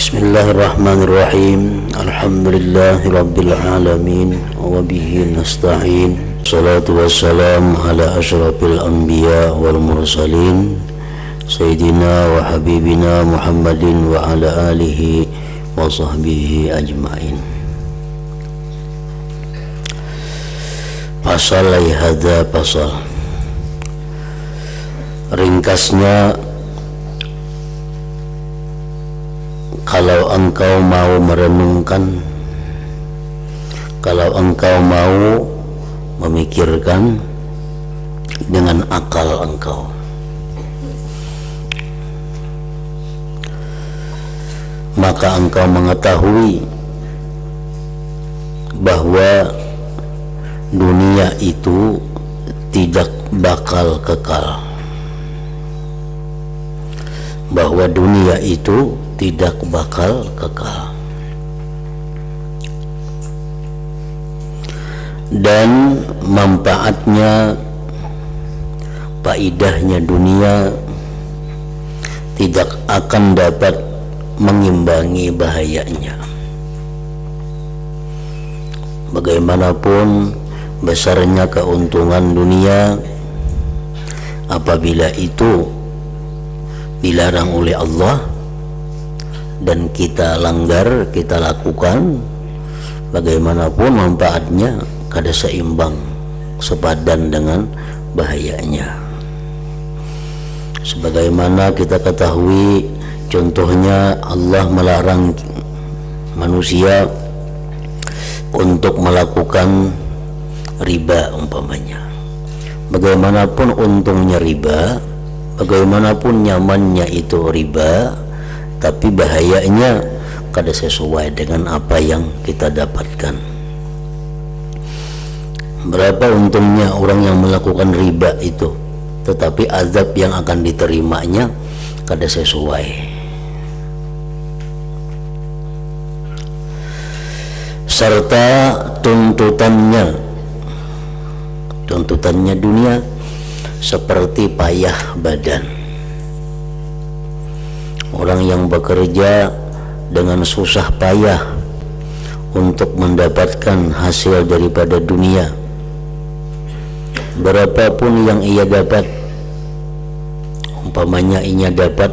Bismillahirrahmanirrahim. Alhamdulillahirabbil alamin wa bihi nasta'in. Shalatu wassalam ala asyrafil anbiya wal mursalin sayyidina wa habibina Muhammadin wa ala alihi wa sahbihi ajmain. Pasal hadza pasal. Ringkasnya, kalau engkau mau merenungkan, kalau engkau mau memikirkan dengan akal engkau, maka engkau mengetahui bahwa dunia itu tidak bakal kekal, bahwa dunia itu tidak bakal kekal, dan manfaatnya, faidahnya dunia tidak akan dapat mengimbangi bahayanya. Bagaimanapun besarnya keuntungan dunia, apabila itu dilarang oleh Allah dan kita langgar, kita lakukan, bagaimanapun manfaatnya kada seimbang, sepadan dengan bahayanya. Sebagaimana kita ketahui, contohnya Allah melarang manusia untuk melakukan riba umpamanya. Bagaimanapun untungnya riba, bagaimanapun nyamannya itu riba, tapi bahayanya kada sesuai dengan apa yang kita dapatkan. Berapa untungnya orang yang melakukan riba itu, tetapi azab yang akan diterimanya kada sesuai. Serta tuntutannya dunia seperti payah badan. Orang yang bekerja dengan susah payah untuk mendapatkan hasil daripada dunia, berapapun yang ia dapat, umpamanya ia dapat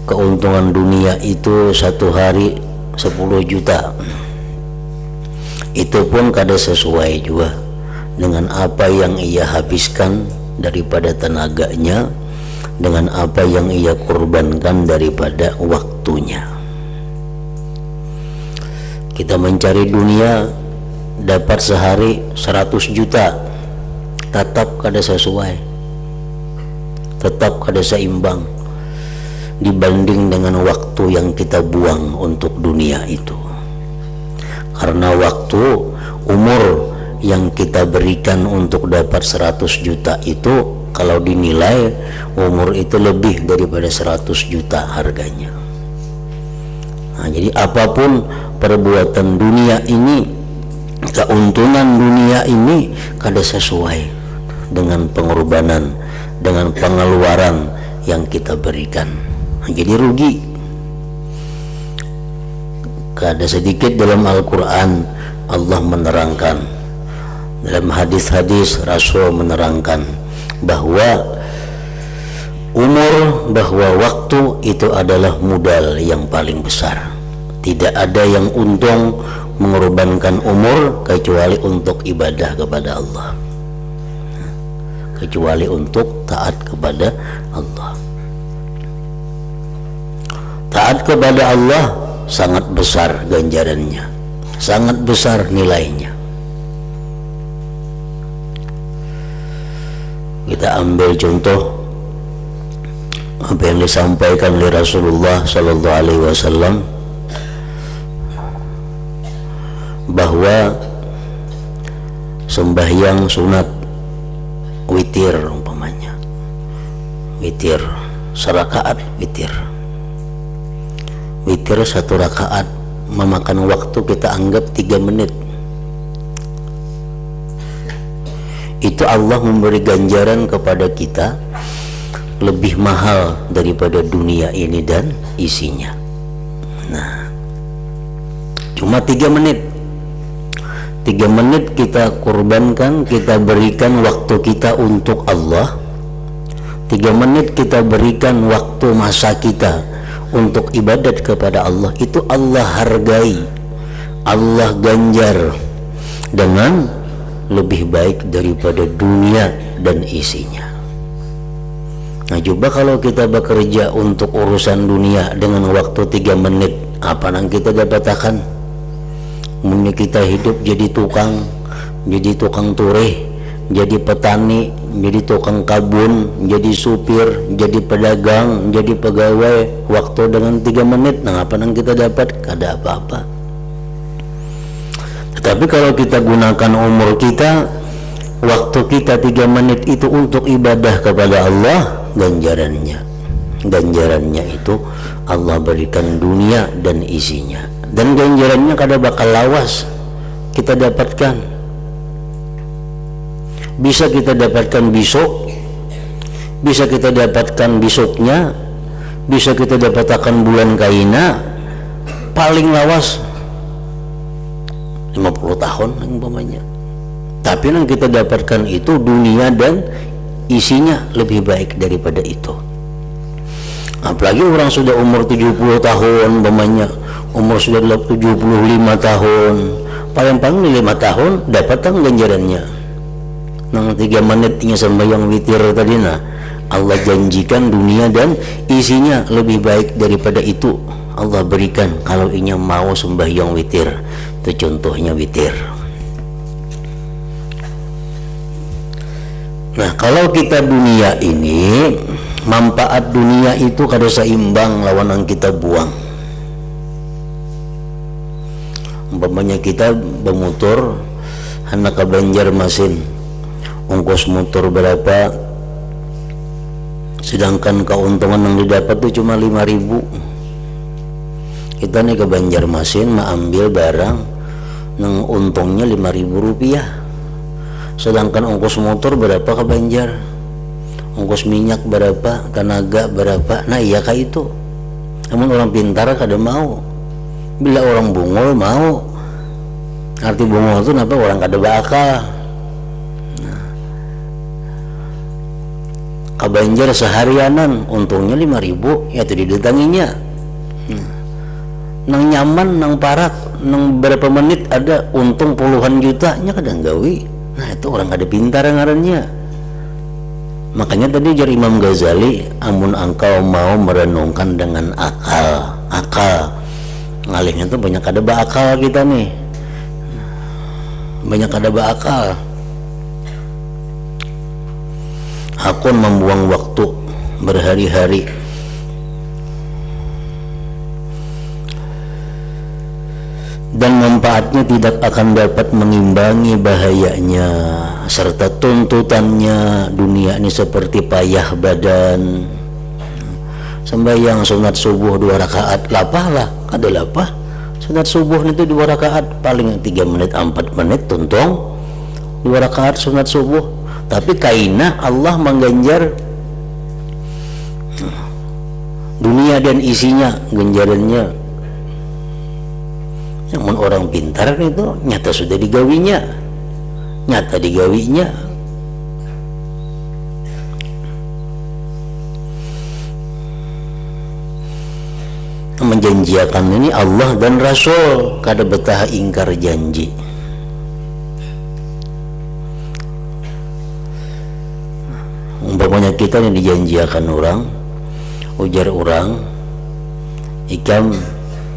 keuntungan dunia itu satu hari 10 juta, itu pun kada sesuai juga dengan apa yang ia habiskan daripada tenaganya, dengan apa yang ia korbankan daripada waktunya. Kita mencari dunia, dapat sehari 100 juta, tetap kada sesuai, tetap kada seimbang dibanding dengan waktu yang kita buang untuk dunia itu. Karena waktu, umur yang kita berikan untuk dapat 100 juta itu, kalau dinilai umur itu lebih daripada 100 juta harganya. Nah, jadi apapun perbuatan dunia ini, keuntungan dunia ini kada sesuai dengan pengorbanan, dengan pengeluaran yang kita berikan. Nah, jadi rugi. Kada sedikit dalam Al-Quran Allah menerangkan, dalam hadis-hadis Rasul menerangkan bahwa umur, bahwa waktu itu adalah modal yang paling besar. Tidak ada yang untung mengorbankan umur kecuali untuk ibadah kepada Allah, kecuali untuk taat kepada Allah. Taat kepada Allah sangat besar ganjarannya, sangat besar nilainya. Kita ambil contoh apa yang disampaikan oleh Rasulullah sallallahu alaihi wasallam, bahwa sembahyang sunat witir umpamanya, witir serakaat, witir satu rakaat memakan waktu kita anggap 3 menit. Itu Allah memberi ganjaran kepada kita lebih mahal daripada dunia ini dan isinya. cuma 3 menit. 3 menit kita korbankan, kita berikan waktu kita untuk Allah. 3 menit kita berikan waktu masa kita untuk ibadat kepada Allah. Itu Allah hargai, Allah ganjar dengan lebih baik daripada dunia dan isinya. Nah, coba kalau kita bekerja untuk urusan dunia dengan waktu 3 menit, apa yang kita dapatkan? Mungkin kita hidup jadi tukang tureh, jadi petani, jadi tukang kabun, jadi supir, jadi pedagang, jadi pegawai. Waktu dengan 3 menit, nah apa yang kita dapat? Kada apa-apa. Tetapi kalau kita gunakan umur kita, waktu kita 3 menit itu untuk ibadah kepada Allah, ganjarannya itu Allah berikan dunia dan isinya. Dan ganjarannya kada bakal lawas kita dapatkan. Bisa kita dapatkan besok, bisa kita dapatkan besoknya, bisa kita dapatkan bulan kaina, paling lawas 50 tahun umpamanya. Tapi yang kita dapatkan itu dunia dan isinya lebih baik daripada itu. Apalagi orang sudah umur 70 tahun umpamanya, umur sudah 75 tahun, paling-paling 5 tahun dapat ganjarannya. Nang 3 menitnya sembahyang witir tadi, nah Allah janjikan dunia dan isinya lebih baik daripada itu. Allah berikan kalau inya mau sembahyang witir. Itu contohnya witir. Nah, kalau kita dunia ini, manfaat dunia itu kada seimbang lawan yang kita buang. Umpamanya kita bermotor hendak ke Banjarmasin, ongkos motor berapa, sedangkan keuntungan yang didapat itu cuma 5.000. Kita nih ke Banjarmasin mengambil barang yang untungnya 5.000 rupiah, sedangkan ongkos motor berapa ke Banjar, ongkos minyak berapa, tenaga berapa. Nah iya kayak itu. Namun orang pintar kada mau, bila orang bungul mau. Arti bungul itu kenapa? Orang kada bakal. Nah, ke Banjar seharianan untungnya 5.000, ya itu didatanginya. Nang nyaman, nang parak, nang berapa menit ada untung puluhan juta, nya kadang gawi. Nah itu orang kada pintar ngarannya. Makanya tadi jar Imam Ghazali, amun engkau mau merenungkan dengan akal ngalihnya tuh banyak kada bakal kita nih, banyak kada bakal. Hakun membuang waktu berhari-hari dan manfaatnya tidak akan dapat mengimbangi bahayanya serta tuntutannya. Dunia ini seperti payah badan. Sembahyang sunat subuh 2 rakaat lapah lah, kada lapah. Sunat subuh itu 2 rakaat, paling 3 menit 4 menit tuntung 2 rakaat sunat subuh. Tapi kaina Allah mengganjar dunia dan isinya, ganjarannya. Namun orang pintar itu nyata sudah digawinya, menjanjikan ini Allah dan Rasul, kada betah ingkar janji. Umpamanya kita yang dijanjikan orang, ujar orang, ikam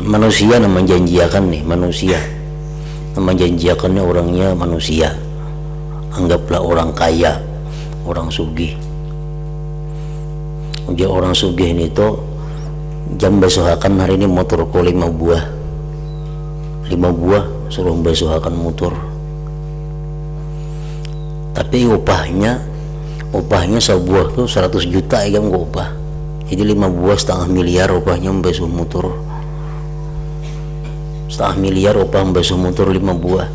manusia nama menjanjikan nih, manusia nama menjanjikannya orangnya manusia, anggaplah orang kaya, orang sugih. Ujar orang sugih ini tuh jam besohakan hari ini motorku 5 buah suruh besohakan motor, tapi upahnya sebuah tuh 100 juta ya gak upah. Jadi 5 buah setengah miliar upahnya besoh motor, setengah miliar upah besoh motor 5 buah.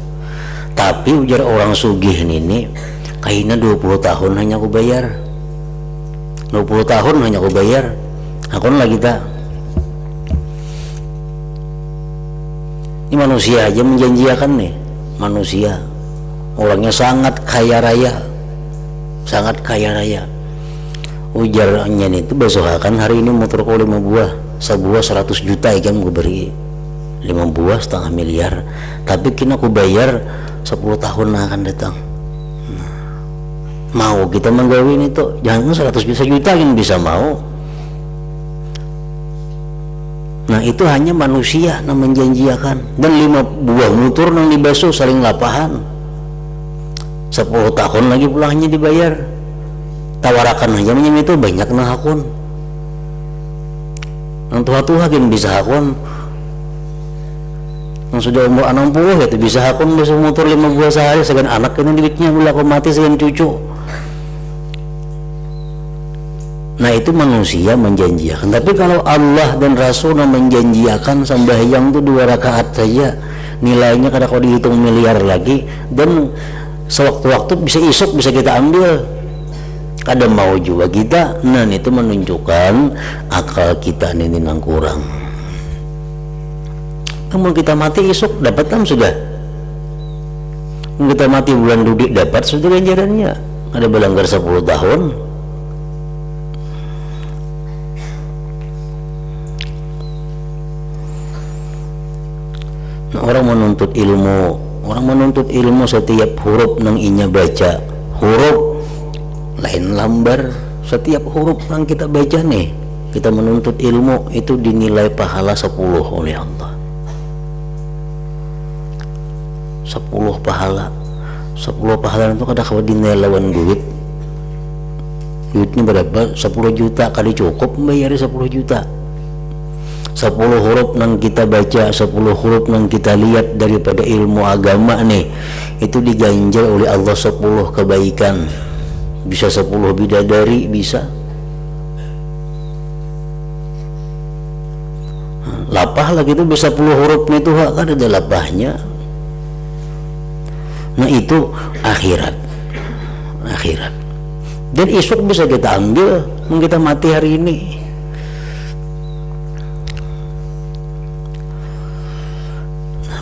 Tapi ujar orang sugih ini kayaknya 20 tahun hanya aku bayar, 20 tahun hanya aku bayar. Aku lagi tak Ini manusia aja menjanjikan nih, manusia orangnya sangat kaya raya, sangat kaya raya. Ujarnya itu besok akan hari ini motor kau 5 buah, sebuah 100 juta ikan gue beri 5 buah setengah miliar, tapi kini aku bayar 10 tahun akan datang. Mau kita menggawin itu, jangan 100 juta kan bisa mau. Nah itu hanya manusia yang menjanjikan. Dan 5 buah motor yang dibasuh saling lapahan, 10 tahun lagi pulangnya dibayar. Tawarakan aja menyem itu banyak nah hakun. Yang tua-tua kan bisa hakun, yang sudah umur 60 itu bisa hakun basuh motor 5 buah sehari. Segan anak kena duitnya mula aku mati segan cucu. Nah itu manusia menjanjikan. Tapi kalau Allah dan Rasul menjanjikan sembahyang itu 2 rakaat saja, nilainya kada kau dihitung miliar lagi, dan sewaktu-waktu bisa isuk bisa kita ambil. Kada mau juga kita. Nah itu menunjukkan akal kita ini nang kurang. Namun kita mati isuk dapat kan sudah. Kita mati bulan dudik dapat sudah ganjarannya. Ada belanggar 10 tahun. Nah, orang menuntut ilmu setiap huruf nang inya baca, huruf lain lambar, setiap huruf yang kita baca nih, kita menuntut ilmu itu dinilai pahala 10 oleh Allah. 10 pahala. 10 pahala itu kadang kalau dinilai lawan duitnya berapa? 10 juta kali cukup bayar 10 juta. 10 huruf yang kita baca, 10 huruf yang kita lihat daripada ilmu agama nih, itu diganjar oleh Allah 10 kebaikan. Bisa 10 bidadari, bisa. Lapah lagi itu bisa 10 huruf itu kan ada lapahnya. Nah itu akhirat. Dan esok bisa kita ambil, kita mati hari ini.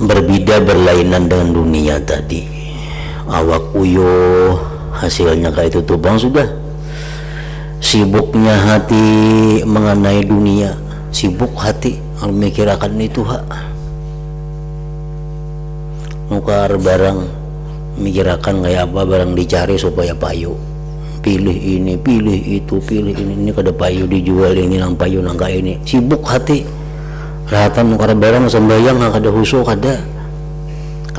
Berbeda berlainan dengan dunia tadi. Awak uyuh, hasilnya kayak itu bang sudah. Sibuknya hati mengenai dunia, sibuk hati memikirkan itu nukar barang, mikirkan kayak apa barang dicari supaya payu, pilih ini pilih itu pilih ini kada payu dijual, ini nang payu nang kayak ini, sibuk hati rahatan nukar barang sembayang nang kada husuk kada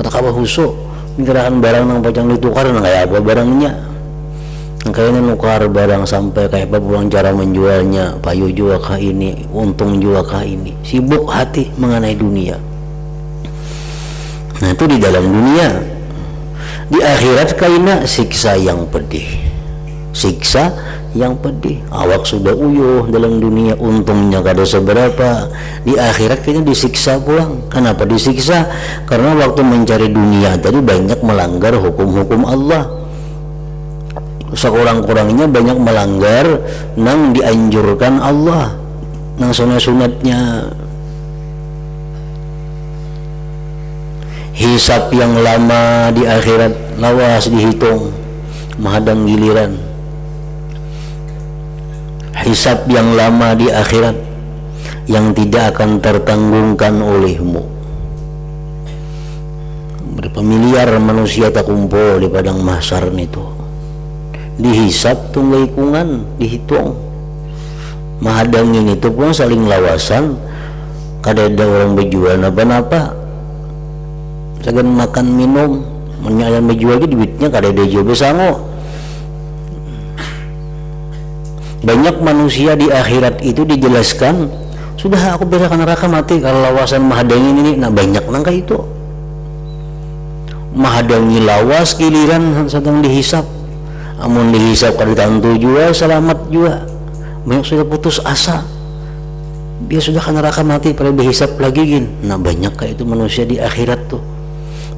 kawa husuk mikirkan barang nang pajang ditukar nang kayak apa barangnya, kayaknya nukar barang sampai kayak apa pulang cara menjualnya, payu juga kah ini, untung juga kah ini, sibuk hati mengenai dunia. Nah itu di dalam dunia. Di akhirat kayaknya siksa yang pedih, awak sudah uyuh dalam dunia, untungnya kada seberapa, di akhirat kayaknya disiksa pulang. Kenapa disiksa? Karena waktu mencari dunia tadi banyak melanggar hukum-hukum Allah, sekurang-kurangnya banyak melanggar nang dianjurkan Allah, nang sunat-sunatnya. Hisab yang lama di akhirat lawas dihitung, menghadang giliran. Hisab yang lama di akhirat yang tidak akan tertanggungkan olehmu. Berapa miliar manusia tak kumpul di padang mahsyar itu, dihisab tunggu hitungan, dihitung. Menghadangin itu pun saling lawasan, kada ada orang berjual napa-napa. Segan makan minum menyalan menjual lagi duitnya kada ada juga sango. Banyak manusia di akhirat itu dijelaskan sudah aku bedakan neraka mati kalau lawasan mahadangin ini. Nah banyak nangka itu mahadangi lawas giliran sedang dihisap, amun dihisap kada tantu juga selamat juga, banyak sudah putus asa, dia sudah kan neraka mati pada dihisap lagi gin. Nah banyak kayak itu manusia di akhirat tuh,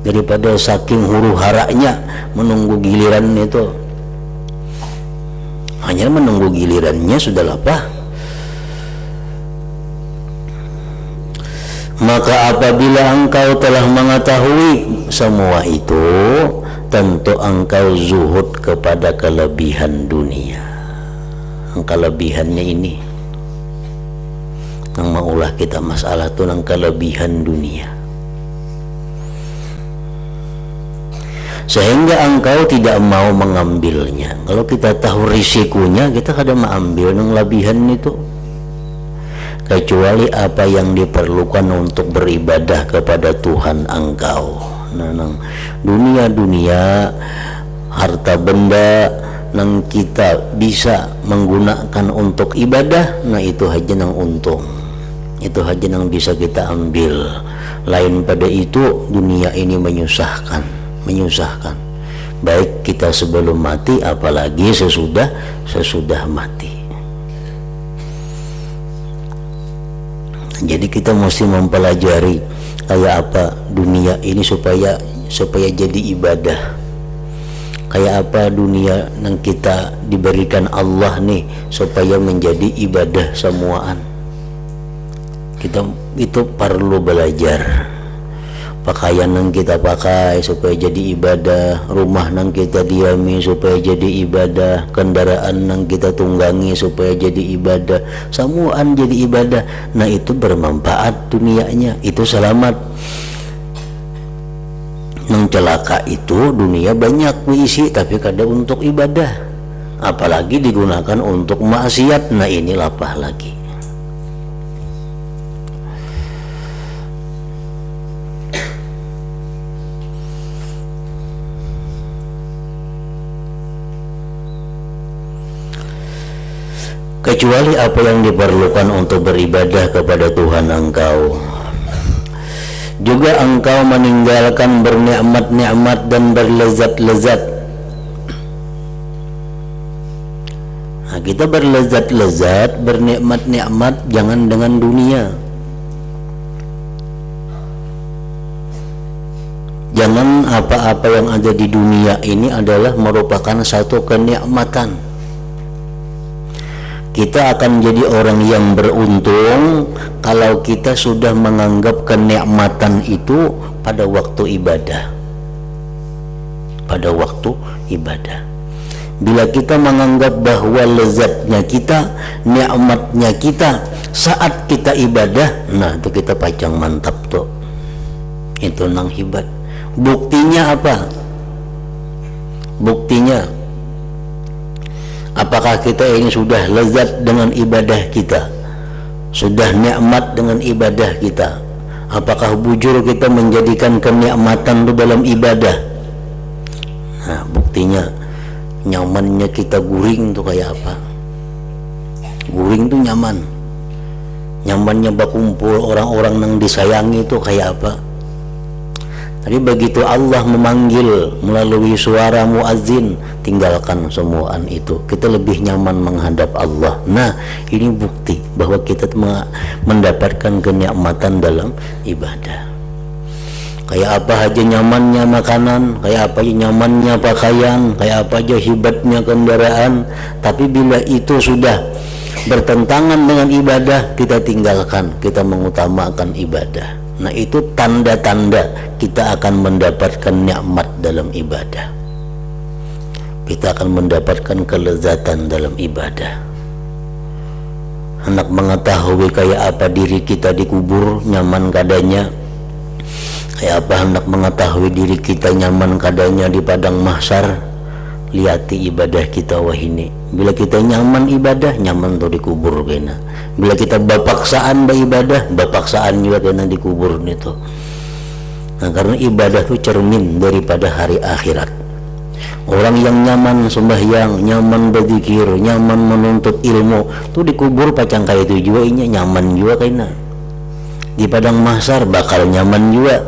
daripada saking huru haranya menunggu giliran itu, hanya menunggu gilirannya sudah lapah. Maka apabila engkau telah mengetahui semua itu, tentu engkau zuhud kepada kelebihan dunia. Kelebihannya ini yang maulah kita masalah tuh yang kelebihan dunia, sehingga engkau tidak mau mengambilnya. Kalau kita tahu risikonya, kita kadang mengambil yang lebihan itu, kecuali apa yang diperlukan untuk beribadah kepada Tuhan engkau. Nah, dunia harta benda nang kita bisa menggunakan untuk ibadah, nah itu aja nang untung, itu aja nang bisa kita ambil. Lain pada itu, dunia ini menyusahkan, baik kita sebelum mati apalagi sesudah mati. Jadi kita mesti mempelajari kayak apa dunia ini supaya jadi ibadah. Kayak apa dunia yang kita diberikan Allah nih supaya menjadi ibadah semuaan. Kita itu perlu belajar. Pakaian yang kita pakai supaya jadi ibadah, rumah yang kita diami supaya jadi ibadah, kendaraan yang kita tunggangi supaya jadi ibadah, semuaan jadi ibadah. Nah itu bermanfaat dunianya, itu selamat. Nang celaka itu dunia banyak diisi tapi kada untuk ibadah, apalagi digunakan untuk maksiat. Nah ini lapah lagi. Kecuali apa yang diperlukan untuk beribadah kepada Tuhan engkau. Juga engkau meninggalkan bernikmat-nikmat dan berlezat-lezat. Nah, kita berlezat-lezat, bernikmat-nikmat jangan dengan dunia. Jangan apa-apa yang ada di dunia ini adalah merupakan satu kenikmatan. Kita akan jadi orang yang beruntung kalau kita sudah menganggap kenikmatan itu pada waktu ibadah. Pada waktu ibadah. Bila kita menganggap bahwa lezatnya kita, nikmatnya kita saat kita ibadah, nah itu kita pacang mantap tuh. Itu nang hebat. Buktinya apa? Buktinya apakah kita ini sudah lezat dengan ibadah kita, sudah nikmat dengan ibadah kita? Apakah bujur kita menjadikan kenikmatan itu dalam ibadah? Nah buktinya nyamannya kita guring tuh kayak apa? Guring tuh nyaman, nyamannya berkumpul orang-orang yang disayangi itu kayak apa? Tapi begitu Allah memanggil melalui suara muazzin, tinggalkan semuaan itu. Kita lebih nyaman menghadap Allah. Nah, ini bukti bahwa kita mendapatkan kenikmatan dalam ibadah. Kayak apa aja nyamannya makanan, kayak apa aja nyamannya pakaian, kayak apa aja hebatnya kendaraan. Tapi bila itu sudah bertentangan dengan ibadah, kita tinggalkan, kita mengutamakan ibadah. Nah itu tanda-tanda kita akan mendapatkan nikmat dalam ibadah. Kita akan mendapatkan kelezatan dalam ibadah. Hendak mengetahui kayak apa diri kita dikubur, nyaman kadanya. Kayak apa hendak mengetahui diri kita nyaman kadanya di padang mahsyar, lihati ibadah kita wahini. Bila kita nyaman ibadah, nyaman tuh dikubur kena. Bila kita bapaksaan beribadah, bapaksaan juga kena dikubur itu. Nah karena ibadah itu cermin daripada hari akhirat. Orang yang nyaman sembahyang, nyaman berzikir, nyaman menuntut ilmu, tuh dikubur pacang kayak itu juga ini nyaman juga kena. Di padang mahsyar bakal nyaman juga.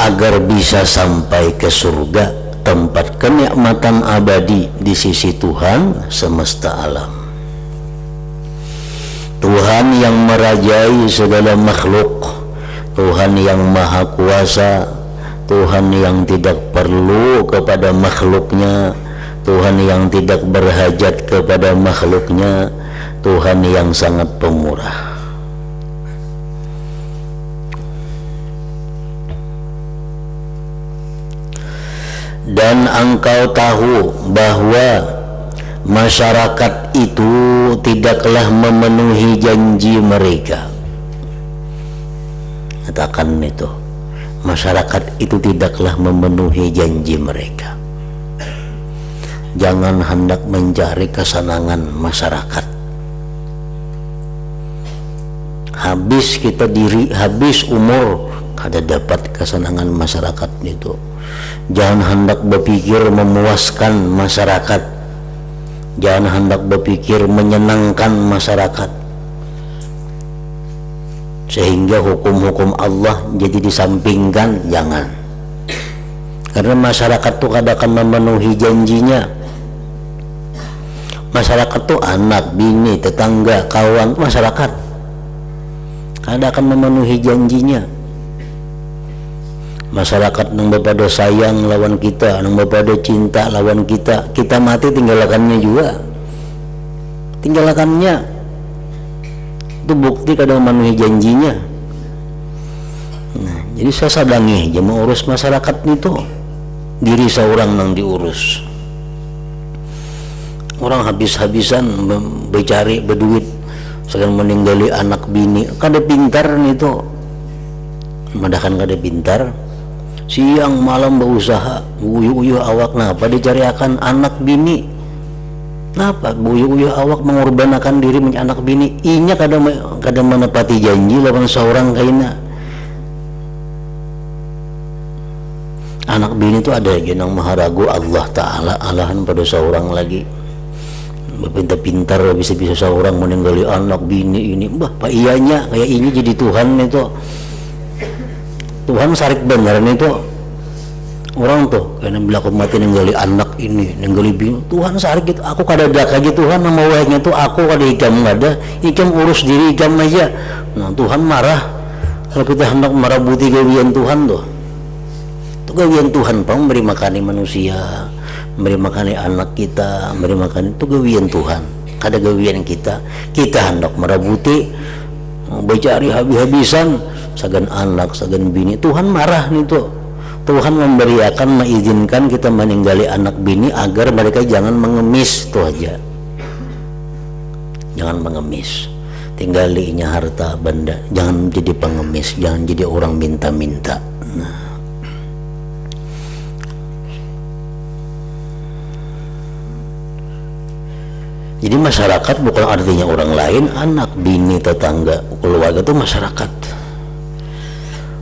Agar bisa sampai ke surga, tempat kenikmatan abadi di sisi Tuhan semesta alam. Tuhan yang merajai segala makhluk, Tuhan yang maha kuasa, Tuhan yang tidak perlu kepada makhluknya, Tuhan yang tidak berhajat kepada makhluknya, Tuhan yang sangat pemurah. Dan engkau tahu bahwa masyarakat itu tidaklah memenuhi janji mereka. Katakan itu, masyarakat itu tidaklah memenuhi janji mereka. Jangan hendak mencari kesenangan masyarakat. Habis kita diri, habis umur kada dapat kesenangan masyarakat itu. Jangan hendak berpikir memuaskan masyarakat. Jangan hendak berpikir menyenangkan masyarakat, sehingga hukum-hukum Allah jadi disampingkan. Jangan, karena masyarakat itu kada akan memenuhi janjinya. Masyarakat tuh anak, bini, tetangga, kawan, masyarakat kada akan memenuhi janjinya. Masyarakat nang bepada sayang lawan kita, nang bepada cinta lawan kita, kita mati tinggalkannya juga, tinggalkannya. Itu bukti kada memenuhi janjinya. Nah, jadi saya sadangi aja mau urus masyarakat itu, diri seorang nang diurus. Orang habis-habisan bercari berduit, sekarang meninggali anak bini, kada pintar itu, madakan kada pintar. Siang malam berusaha uyuh-uyuh awak, napa dicari akan anak bini, napa uyuh-uyuh awak mengorbankan diri menjadi anak bini. Inya kada menepati janji lawan seorang kaina. Anak bini itu ada aja nang maharagu Allah Ta'ala, alahan pada seorang lagi pintar-pintar bisa-bisa seorang meninggali anak bini ini. Bah, pak iyanya kayak ini jadi Tuhan itu. Tuhan sarik beneran itu orang tuh karena bila aku mati ninggali anak ini, ninggali bini, Tuhan sarik gitu. Aku kada ada lagi Tuhan nama wahnya tuh, aku kada ikam ada, ikam urus diri ikam aja. Nah, Tuhan marah kalau kita hendak merabuti gawian Tuhan tuh. Itu gawian Tuhan, Pak, memberi makani manusia, memberi makani anak kita, memberi makani, itu gawian Tuhan. Kada gawian kita hendak merabuti, bercari habis-habisan sagan anak, sagan bini. Tuhan marah nih tuh. Tuhan memberikan, mengizinkan kita meninggali anak bini agar mereka jangan mengemis, tuh aja. Jangan mengemis. Tinggalinya harta benda, jangan jadi pengemis, jangan jadi orang minta-minta. Nah. Jadi masyarakat bukan artinya orang lain, anak, bini, tetangga, keluarga itu masyarakat.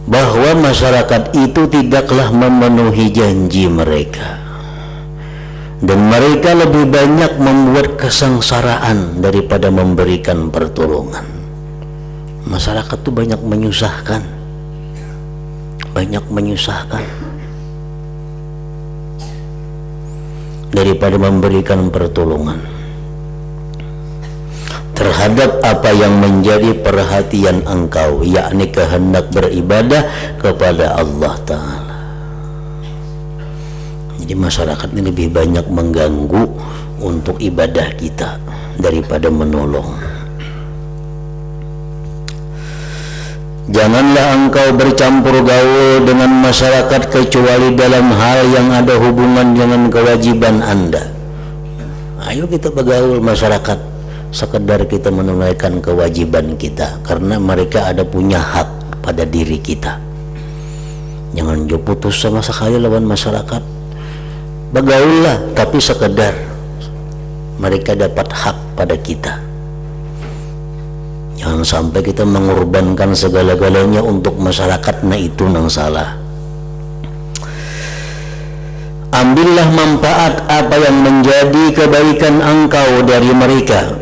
Bahwa masyarakat itu tidaklah memenuhi janji mereka, dan mereka lebih banyak membuat kesengsaraan daripada memberikan pertolongan. Masyarakat itu banyak menyusahkan, daripada memberikan pertolongan terhadap apa yang menjadi perhatian engkau, yakni kehendak beribadah kepada Allah Ta'ala. Jadi masyarakat ini lebih banyak mengganggu untuk ibadah kita daripada menolong. Janganlah engkau bercampur gaul dengan masyarakat kecuali dalam hal yang ada hubungan dengan kewajiban anda. Ayo kita bergaul masyarakat sekedar kita menunaikan kewajiban kita, karena mereka ada punya hak pada diri kita. Jangan jauh putus sama sekali lawan masyarakat. Bergaullah, tapi sekedar mereka dapat hak pada kita. Jangan sampai kita mengorbankan segala-galanya untuk masyarakat, nah itu nang salah. Ambillah manfaat apa yang menjadi kebaikan engkau dari mereka.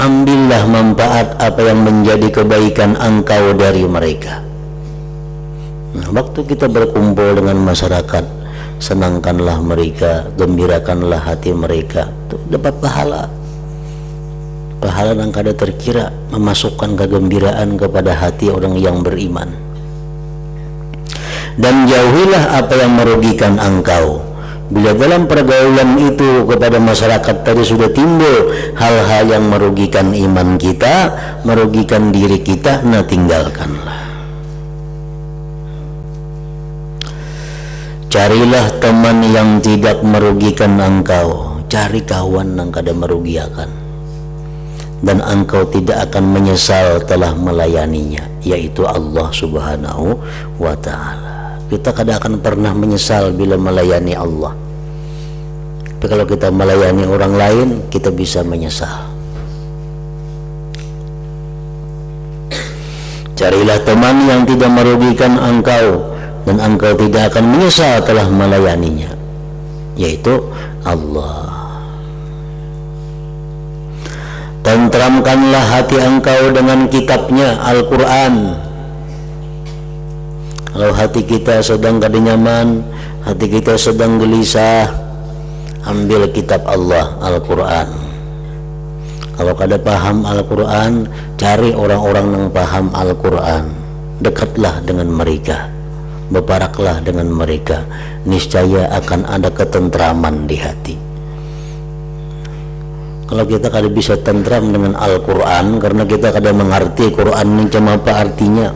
Ambillah manfaat apa yang menjadi kebaikan engkau dari mereka. Nah, waktu kita berkumpul dengan masyarakat, senangkanlah mereka, gembirakanlah hati mereka, tuh dapat pahala yang kada terkira, memasukkan kegembiraan kepada hati orang yang beriman. Dan jauhilah apa yang merugikan engkau, Bila dalam pergaulan itu kepada masyarakat tadi sudah timbul hal-hal yang merugikan iman kita, merugikan diri kita, nah tinggalkanlah. Carilah teman yang tidak merugikan engkau, cari kawan yang kada merugikan, dan engkau tidak akan menyesal telah melayaninya, yaitu Allah Subhanahu wa Ta'ala. Kita kada akan pernah menyesal bila melayani Allah. Tapi kalau kita melayani orang lain, kita bisa menyesal. Carilah teman yang tidak merugikan engkau, dan engkau tidak akan menyesal telah melayaninya, yaitu Allah. Tentramkanlah hati engkau dengan kitabnya, Al-Quran. Kalau hati kita sedang kada nyaman, hati kita sedang gelisah, ambil kitab Allah, Al-Quran. Kalau kada paham Al-Quran, cari orang-orang yang paham Al-Quran, dekatlah dengan mereka, berparaklah dengan mereka, niscaya akan ada ketentraman di hati. Kalau kita kada bisa tentram dengan Al-Quran karena kita kada mengerti Quran ini cuma apa artinya,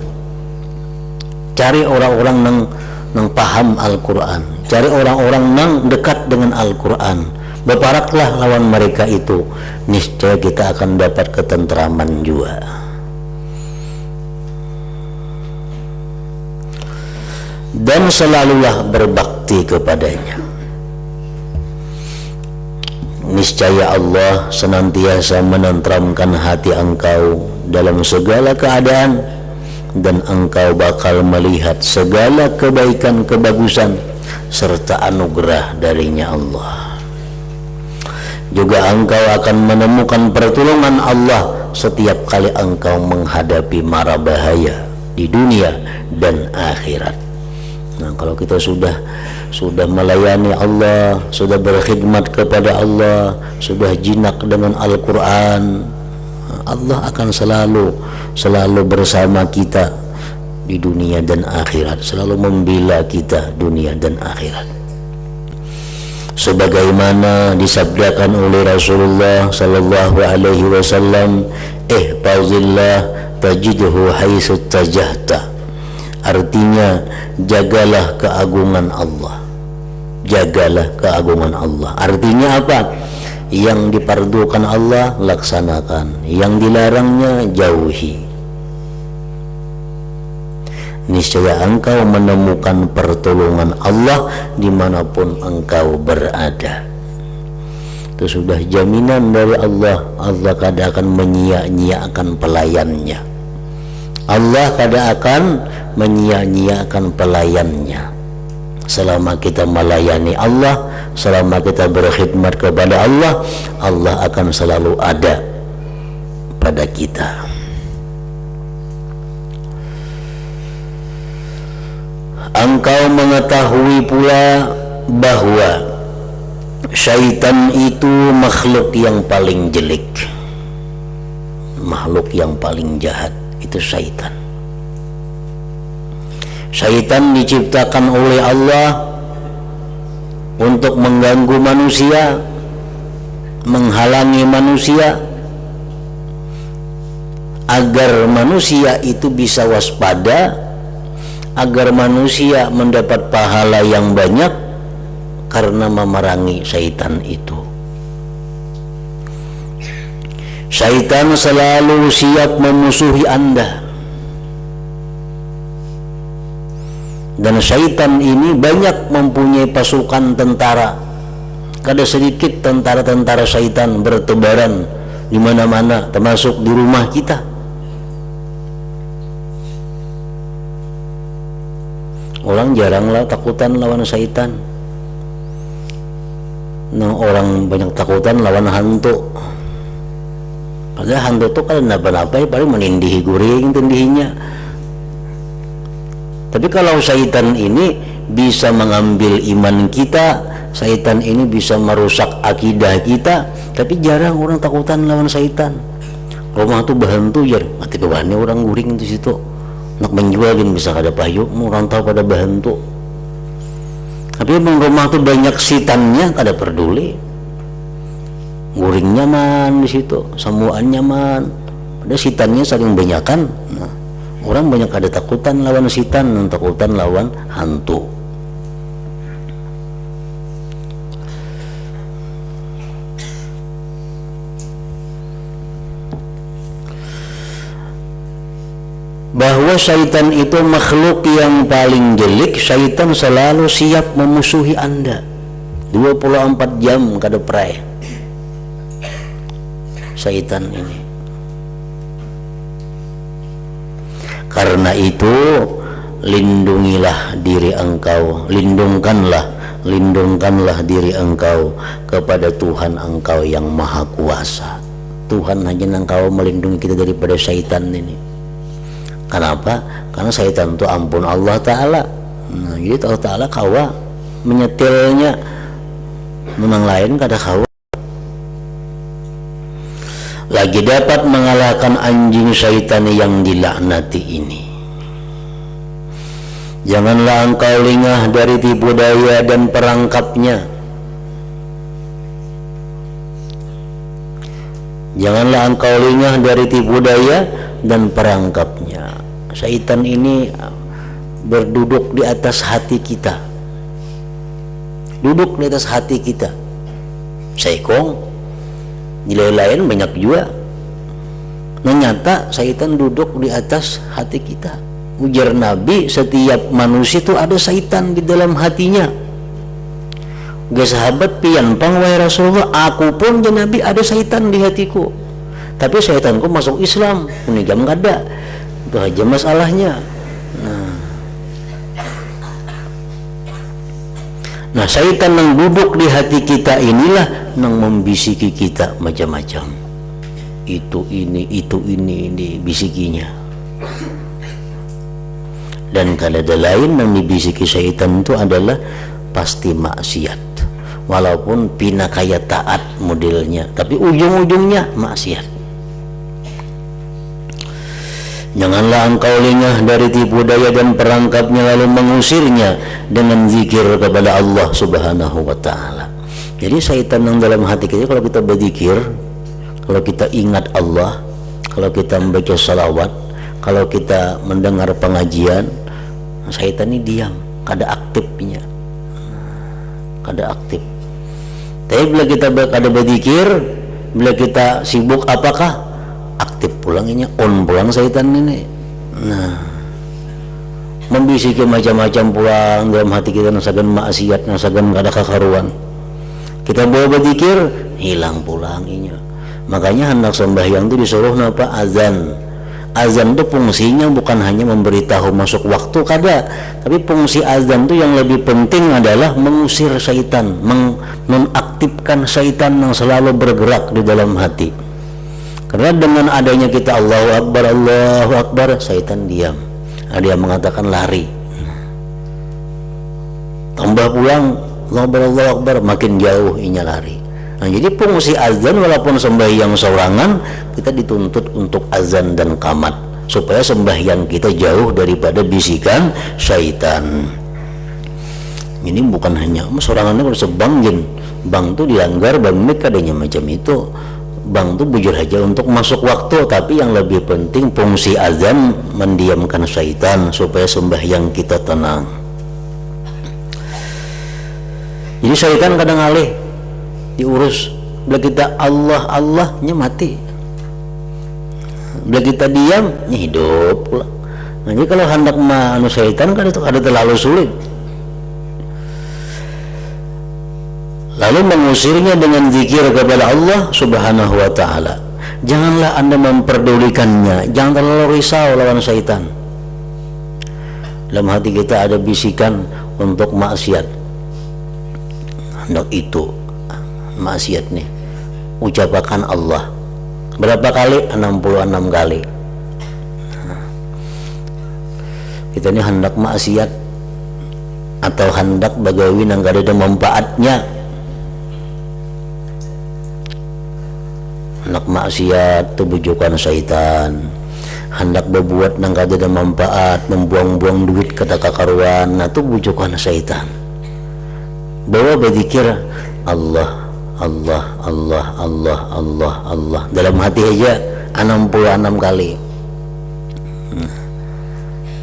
cari orang-orang yang paham Al-Quran, cari orang-orang yang dekat dengan Al-Quran, berparaklah lawan mereka itu, niscaya kita akan dapat ketentraman juga. Dan selalulah berbakti kepadanya, niscaya Allah senantiasa menentramkan hati engkau dalam segala keadaan, dan engkau bakal melihat segala kebaikan, kebagusan serta anugerah darinya Allah. Juga engkau akan menemukan pertolongan Allah setiap kali engkau menghadapi mara bahaya di dunia dan akhirat. Nah, kalau kita sudah melayani Allah, sudah berkhidmat kepada Allah, sudah jinak dengan Al-Quran, Allah akan selalu bersama kita di dunia dan akhirat, selalu membela kita dunia dan akhirat. Sebagaimana disabdakan oleh Rasulullah sallallahu alaihi wasallam, ihfazillah tajidhu haitsu tajahta. Artinya, jagalah keagungan Allah, jagalah keagungan Allah. Artinya apa? Yang dipardukan Allah laksanakan, yang dilarangnya jauhi. Niscaya engkau menemukan pertolongan Allah dimanapun engkau berada. Itu sudah jaminan dari Allah. Allah kada akan menyia-nyiakan pelayannya, Allah kada akan menyia-nyiakan pelayannya. Selama kita melayani Allah, selama kita berkhidmat kepada Allah, Allah akan selalu ada pada kita. Engkau mengetahui pula bahwa syaitan itu makhluk yang paling jelek, makhluk yang paling jahat itu syaitan. Syaitan diciptakan oleh Allah untuk mengganggu manusia, menghalangi manusia, agar manusia itu bisa waspada, agar manusia mendapat pahala yang banyak karena memerangi syaitan itu. Syaitan selalu siap memusuhi Anda, dan syaitan ini banyak mempunyai pasukan tentara. Kada sedikit tentara-tentara syaitan bertebaran di mana-mana, termasuk di rumah kita. Orang jaranglah takutan lawan syaitan. Nah, orang banyak takutan lawan hantu. Padahal hantu itu kan napa-napa, paling menindihi guring tindihinya. Tapi kalau syaitan ini bisa mengambil iman kita, syaitan ini bisa merusak akidah kita, tapi jarang orang takutan lawan syaitan. Rumah tuh bahantu jar, mati kebannya orang guring di situ. Nak menjualin bisa kada payu, orang tahu pada bahantu. Tapi rumah tuh banyak sitannya, kada peduli. Guring nyaman di situ, samuan nyaman. Ada sitannya saling banyakan. Nah, orang banyak ada takutan lawan sitan, takutan lawan hantu. Bahwa syaitan itu makhluk yang paling jelek. Syaitan selalu siap memusuhi Anda 24 jam kada perai. Syaitan ini. Karena itu lindungilah diri engkau, lindungkanlah diri engkau kepada Tuhan engkau yang maha kuasa. Tuhan hanya engkau melindungi kita daripada syaitan ini. Kenapa? Karena syaitan itu ampun Allah Ta'ala. Nah, jadi Allah Ta'ala kawa menyetilnya, menang lain kada kawa. Lagi dapat mengalahkan anjing syaitan yang dilaknati ini. Janganlah engkau lengah dari tipu daya dan perangkapnya. Janganlah engkau lengah dari tipu daya dan perangkapnya. Syaitan ini berduduk di atas hati kita. Duduk di atas hati kita. Saikong nilai lain banyak juga. Nyata syaitan duduk di atas hati kita. Ujar Nabi, setiap manusia itu ada syaitan di dalam hatinya. Gak sahabat pian pang wahai Rasulullah, aku pun ya Nabi ada syaitan di hatiku. Tapi syaitanku masuk Islam, unigam kada. Itu aja masalahnya. Nah, syaitan yang duduk di hati kita inilah yang membisiki kita macam-macam. Itu ini bisikinya. Dan kada ada lain yang dibisiki syaitan itu adalah pasti maksiat. Walaupun pina kaya taat modelnya, tapi ujung-ujungnya maksiat. Janganlah engkau lengah dari tipu daya dan perangkapnya, lalu mengusirnya dengan zikir kepada Allah Subhanahu wa ta'ala. Jadi syaitan yang dalam hati kita, kalau kita berzikir, kalau kita ingat Allah, kalau kita membaca salawat, kalau kita mendengar pengajian, syaitan ini diam, kada aktifnya, kada aktif. Tapi bila kita kada berzikir, bila kita sibuk apakah? Aktif pulangnya, on pulang syaitan ini. Nah, membisiki macam-macam pulang dalam hati kita, nasagan maksiat, nasagan kada kakaruan. Kita bawa berzikir, hilang pulang inya. Makanya hendak sembahyang itu disuruh napa? Azan. Azan itu fungsinya bukan hanya memberitahu masuk waktu kada, tapi fungsi azan itu yang lebih penting adalah mengusir syaitan, menonaktifkan syaitan yang selalu bergerak di dalam hati. Karena dengan adanya kita Allahu Akbar, syaitan diam. Nah, dia mengatakan lari. Tambah pulang Allahu Akbar, makin jauh inya lari. Nah, jadi fungsi azan walaupun sembahyang sorangan, kita dituntut untuk azan dan qamat supaya sembahyang kita jauh daripada bisikan syaitan. Ini bukan hanya sorangannya kalau sebangin, bang tuh dilanggar, bang mik adanya macam itu. Bang tuh bujur aja untuk masuk waktu, tapi yang lebih penting fungsi azan mendiamkan syaitan supaya sembahyang kita tenang. Jadi syaitan kadang alih diurus. Bila kita Allahnya mati, bila kita diamnya hidup pula. Nah, jadi kalau hendak manu syaitan kan itu ada terlalu sulit. Lalu mengusirnya dengan zikir kepada Allah Subhanahu wa ta'ala. Janganlah Anda memperdulikannya, jangan terlalu risau lawan syaitan. Dalam hati kita ada bisikan untuk maksiat, hendak itu maksiat nih, ucapakan Allah berapa kali? 66 kali. Kita ini hendak maksiat atau hendak bagawi yang gak ada manfaatnya, hendak maksiat itu bujukan syaitan, hendak berbuat nang kada ada manfaat, membuang-buang duit kata kakaruan, nah itu bujukan syaitan. bahwa berzikir Allah Allah Allah Allah Allah Allah dalam hati aja 66 kali.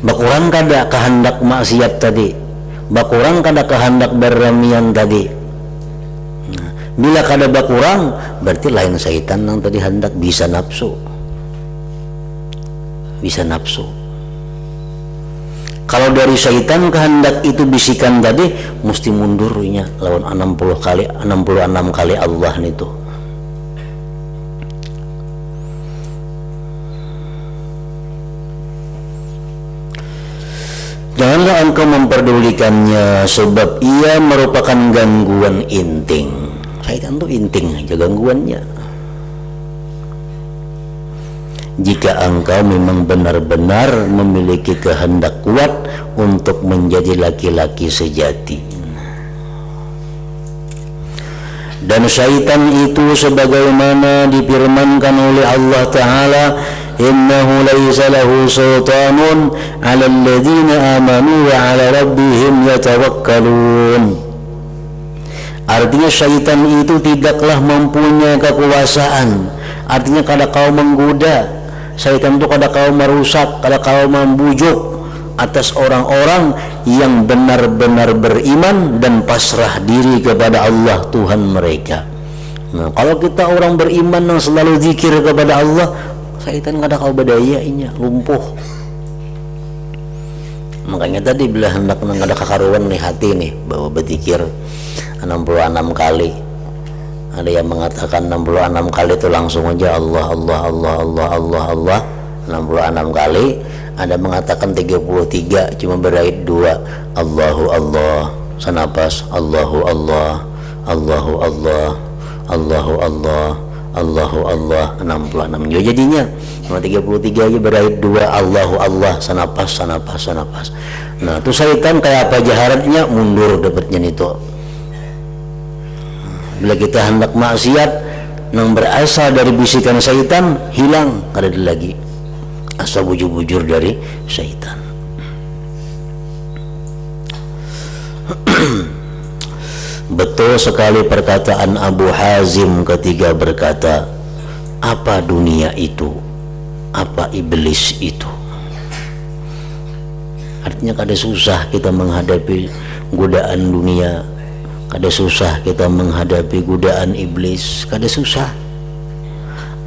Bakurang kada kehendak maksiat tadi, bakurang kada kehendak berramian tadi. Bila kada bakurang berarti lain syaitan yang tadi hendak, bisa nafsu, bisa nafsu. Kalau dari syaitan kehendak itu bisikan tadi mesti mundurnya lawan 66 kali Allah itu. Janganlah engkau memperdulikannya sebab ia merupakan gangguan inting. Syaitan itu inting aja gangguannya. Jika engkau memang benar-benar memiliki kehendak kuat untuk menjadi laki-laki sejati. Dan syaitan itu sebagaimana difirmankan oleh Allah Ta'ala, innahu laysa lahu sultanun 'ala alladhina amanu wa 'ala rabbihim yatawakkalun. Artinya syaitan itu tidaklah mempunyai kekuasaan. Artinya kada kau menggoda, syaitan itu kada kau merusak, kada kau membujuk atas orang-orang yang benar-benar beriman dan pasrah diri kepada Allah Tuhan mereka. Nah, kalau kita orang beriman yang selalu zikir kepada Allah, syaitan kada kau berdayanya, lumpuh. Makanya tadi bila hendak ada kekaruan nih hati nih bahwa berzikir 66 kali. Ada yang mengatakan 66 kali itu langsung aja Allah Allah Allah Allah Allah Allah 66 kali. Ada mengatakan 33 cuma beraid 2 Allahu Allah sanapas Allahu Allah Allahu Allah Allahu Allah Allahu Allah 66 juga jadinya. Cuma 33 aja beraid 2 Allahu Allah sanapas sanapas sanapas. Nah itu syaitan kayak apa jaharatnya, mundur dapatnya itu. Bila kita hendak maksiat yang berasal dari bisikan syaitan hilang, kada ada lagi asal bujur-bujur dari syaitan. Betul sekali perkataan Abu Hazim ketika berkata, apa dunia itu, apa iblis itu. Artinya kada susah kita menghadapi godaan dunia, kada susah kita menghadapi godaan iblis, kada susah.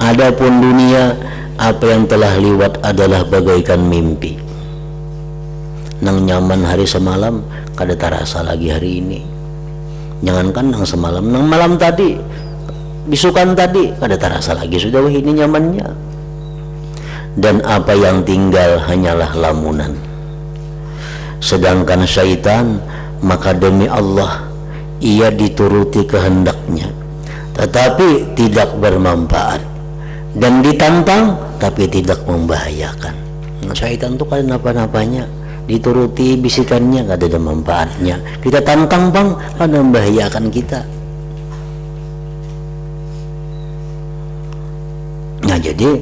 Adapun dunia, apa yang telah lewat adalah bagaikan mimpi. Nang nyaman hari semalam, kada terasa lagi hari ini. Jangankan nang semalam, nang malam tadi, bisukan tadi, kada terasa lagi sudah wah ini nyamannya. Dan apa yang tinggal hanyalah lamunan. Sedangkan syaitan, maka demi Allah ia dituruti kehendaknya tetapi tidak bermanfaat, dan ditantang tapi tidak membahayakan. Nah, syaitan itu kan apa-apanya dituruti bisikannya gak ada manfaatnya, kita tantang bang ada membahayakan kita. Nah jadi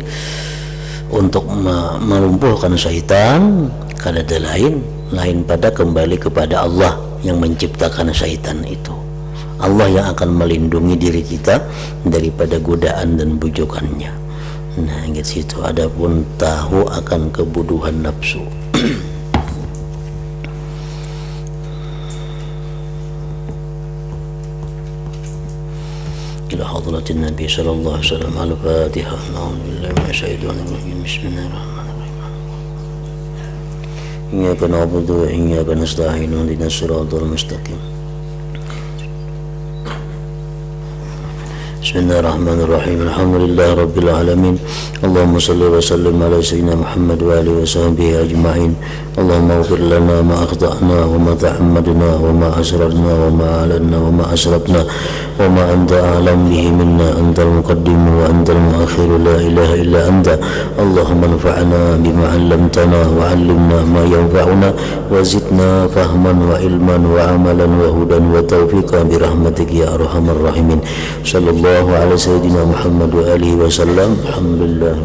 untuk melumpuhkan syaitan kada ada lain pada kembali kepada Allah yang menciptakan syaitan itu. Allah yang akan melindungi diri kita daripada godaan dan bujukannya. Nah gitu. Adapun tahu akan kebuduhan nafsu. Ila hadratin Nabi sallallahu alaihi wasallam al-Fatihah. A'udzubillahi minasyaitonir rajim. Bismillahirrahmanirrahim. Iyyaka na'budu wa iyyaka nasta'in. Ihdinas siratal mustaqim. Bismillahirrahmanirrahim. Alhamdulillahi rabbil alamin. Allahumma salli wa sallim ala sayyidina Muhammad wa alihi wa sahbihi ajma'in. Allahumma ighfir lana ma akhta'na wa ma ta'ammadna wa ma asrarna wa ma a'lanna wa ma asrafna wa ma anta a'lam bihi minna, antal muqaddim wa antal muakhir, la ilaha illa anta. Allahumma anfa'na bima 'allamtana wa 'allimna ma yanfa'una wa zidna fahman wa ilman wa amalan wa hudan wa tawfiqan bi rahmatik ya arhamar rahimin. Sallallahu ala sayyidina Muhammad wa alihi wa sallam. Alhamdulillah.